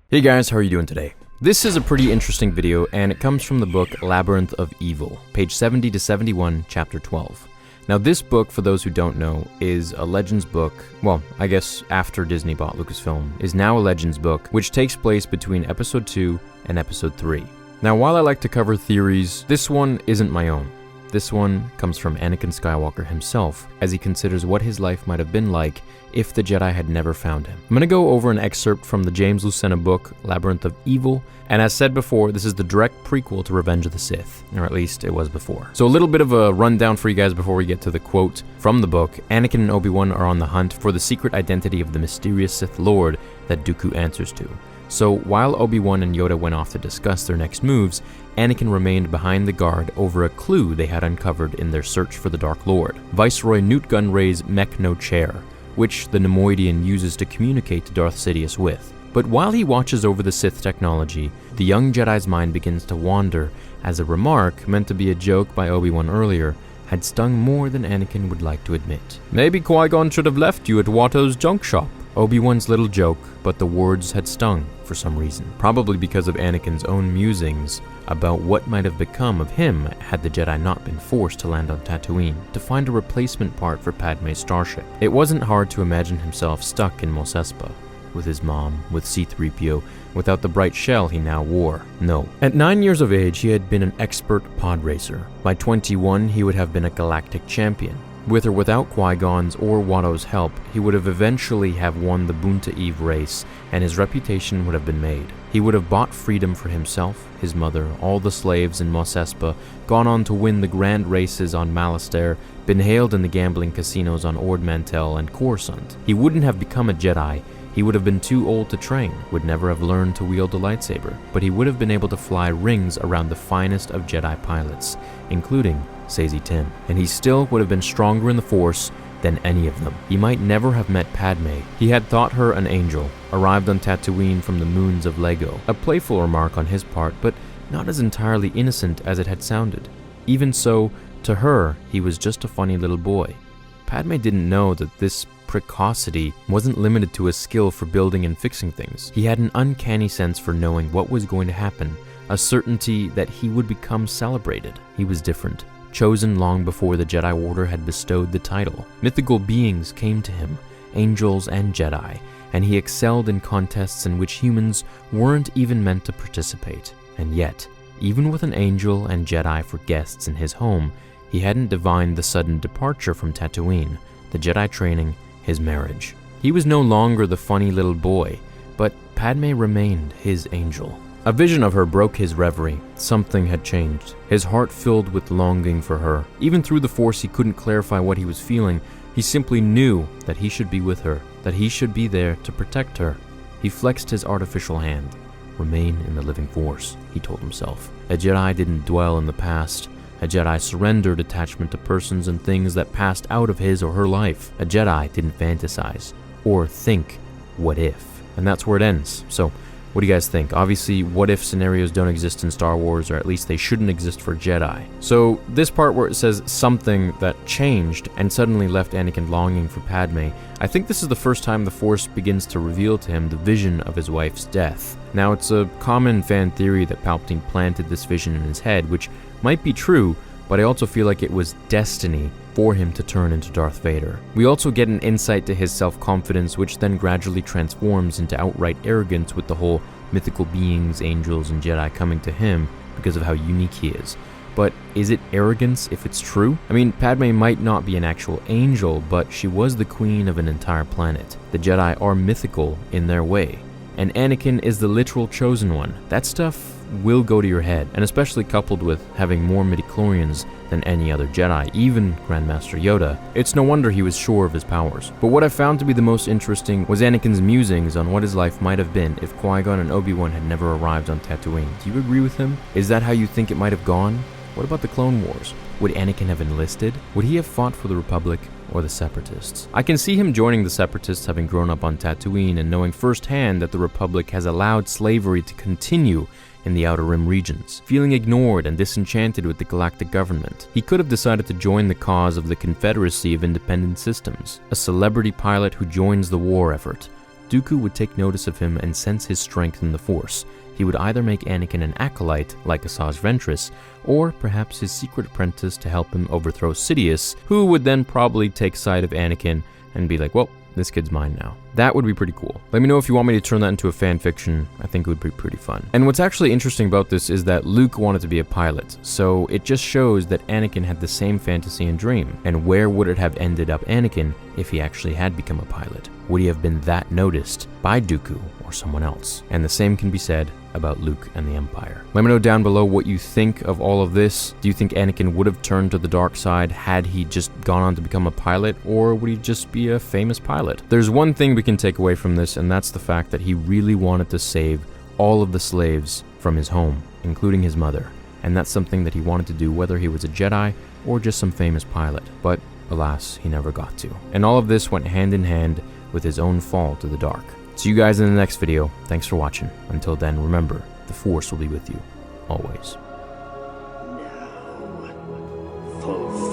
Hey guys, how are you doing today? This is a pretty interesting video, and it comes from the book Labyrinth of Evil, page 70 to 71, chapter 12. Now this book, for those who don't know, is a Legends book, well, I guess after Disney bought Lucasfilm, is now a Legends book, which takes place between episode 2 and episode 3. Now while I like to cover theories, this one isn't my own. This one comes from Anakin Skywalker himself, as he considers what his life might have been like if the Jedi had never found him. I'm going to go over an excerpt from the James Lucena book, Labyrinth of Evil, and as said before, this is the direct prequel to Revenge of the Sith, or at least it was before. So a little bit of a rundown for you guys before we get to the quote from the book. Anakin and Obi-Wan are on the hunt for the secret identity of the mysterious Sith Lord that Dooku answers to. So while Obi-Wan and Yoda went off to discuss their next moves, Anakin remained behind the guard over a clue they had uncovered in their search for the Dark Lord, Viceroy Newt Gunray's Mech-No Chair, which the Nemoidian uses to communicate to Darth Sidious with. But while he watches over the Sith technology, the young Jedi's mind begins to wander, as a remark, meant to be a joke by Obi-Wan earlier, had stung more than Anakin would like to admit. Maybe Qui-Gon should have left you at Watto's junk shop. Obi-Wan's little joke, but the words had stung for some reason. Probably because of Anakin's own musings about what might have become of him had the Jedi not been forced to land on Tatooine to find a replacement part for Padme's starship. It wasn't hard to imagine himself stuck in Mos Espa, with his mom, with C-3PO, without the bright shell he now wore. No. At 9 years of age, he had been an expert pod racer. By 21, he would have been a galactic champion. With or without Qui-Gon's or Watto's help, he would have eventually have won the Boonta Eve race, and his reputation would have been made. He would have bought freedom for himself, his mother, all the slaves in Mos Espa, gone on to win the grand races on Malastare, been hailed in the gambling casinos on Ord Mantell and Coruscant. He wouldn't have become a Jedi. He would have been too old to train, would never have learned to wield a lightsaber, but he would have been able to fly rings around the finest of Jedi pilots, including Saesee Tiin, and he still would have been stronger in the Force than any of them. He might never have met Padme. He had thought her an angel, arrived on Tatooine from the moons of Lego. A playful remark on his part, but not as entirely innocent as it had sounded. Even so, to her, he was just a funny little boy. Padme didn't know that this precocity wasn't limited to a skill for building and fixing things. He had an uncanny sense for knowing what was going to happen, a certainty that he would become celebrated. He was different, chosen long before the Jedi Order had bestowed the title. Mythical beings came to him, angels and Jedi, and he excelled in contests in which humans weren't even meant to participate. And yet, even with an angel and Jedi for guests in his home, he hadn't divined the sudden departure from Tatooine, the Jedi training, his marriage. He was no longer the funny little boy, but Padme remained his angel. A vision of her broke his reverie. Something had changed. His heart filled with longing for her. Even through the Force, he couldn't clarify what he was feeling. He simply knew that he should be with her, that he should be there to protect her. He flexed his artificial hand. Remain in the living Force, he told himself. A Jedi didn't dwell in the past. A Jedi surrendered attachment to persons and things that passed out of his or her life. A Jedi didn't fantasize or think, what if? And that's where it ends. So, what do you guys think? Obviously, what-if scenarios don't exist in Star Wars, or at least they shouldn't exist for Jedi. So, this part where it says something that changed and suddenly left Anakin longing for Padme, I think this is the first time the Force begins to reveal to him the vision of his wife's death. Now, it's a common fan theory that Palpatine planted this vision in his head, which might be true, but I also feel like it was destiny for him to turn into Darth Vader. We also get an insight to his self-confidence, which then gradually transforms into outright arrogance with the whole mythical beings, angels, and Jedi coming to him because of how unique he is. But is it arrogance if it's true? I mean, Padme might not be an actual angel, but she was the queen of an entire planet. The Jedi are mythical in their way, and Anakin is the literal chosen one. That stuff will go to your head, and especially coupled with having more midichlorians than any other Jedi, even Grandmaster Yoda. It's no wonder he was sure of his powers. But what I found to be the most interesting was Anakin's musings on what his life might have been if Qui-Gon and Obi-Wan had never arrived on Tatooine. Do you agree with him? Is that how you think it might have gone? What about the Clone Wars? Would Anakin have enlisted? Would he have fought for the Republic or the Separatists? I can see him joining the Separatists, having grown up on Tatooine and knowing firsthand that the Republic has allowed slavery to continue in the Outer Rim regions, feeling ignored and disenchanted with the galactic government. He could have decided to join the cause of the Confederacy of Independent Systems, a celebrity pilot who joins the war effort, Dooku would take notice of him and sense his strength in the Force. He would either make Anakin an acolyte, like Asajj Ventress, or perhaps his secret apprentice to help him overthrow Sidious, who would then probably take side of Anakin and be like, well, this kid's mine now. That would be pretty cool. Let me know if you want me to turn that into a fan fiction. I think it would be pretty fun. And what's actually interesting about this is that Luke wanted to be a pilot, so it just shows that Anakin had the same fantasy and dream. And where would it have ended up Anakin if he actually had become a pilot? Would he have been that noticed by Dooku or someone else? And the same can be said about Luke and the Empire. Let me know down below what you think of all of this. Do you think Anakin would have turned to the dark side had he just gone on to become a pilot, or would he just be a famous pilot? There's one thing we can take away from this, and that's the fact that he really wanted to save all of the slaves from his home, including his mother. And that's something that he wanted to do whether he was a Jedi or just some famous pilot. But alas, he never got to. And all of this went hand in hand with his own fall to the dark. See you guys in the next video. Thanks for watching. Until then, remember, the Force will be with you, always. Now, fulfill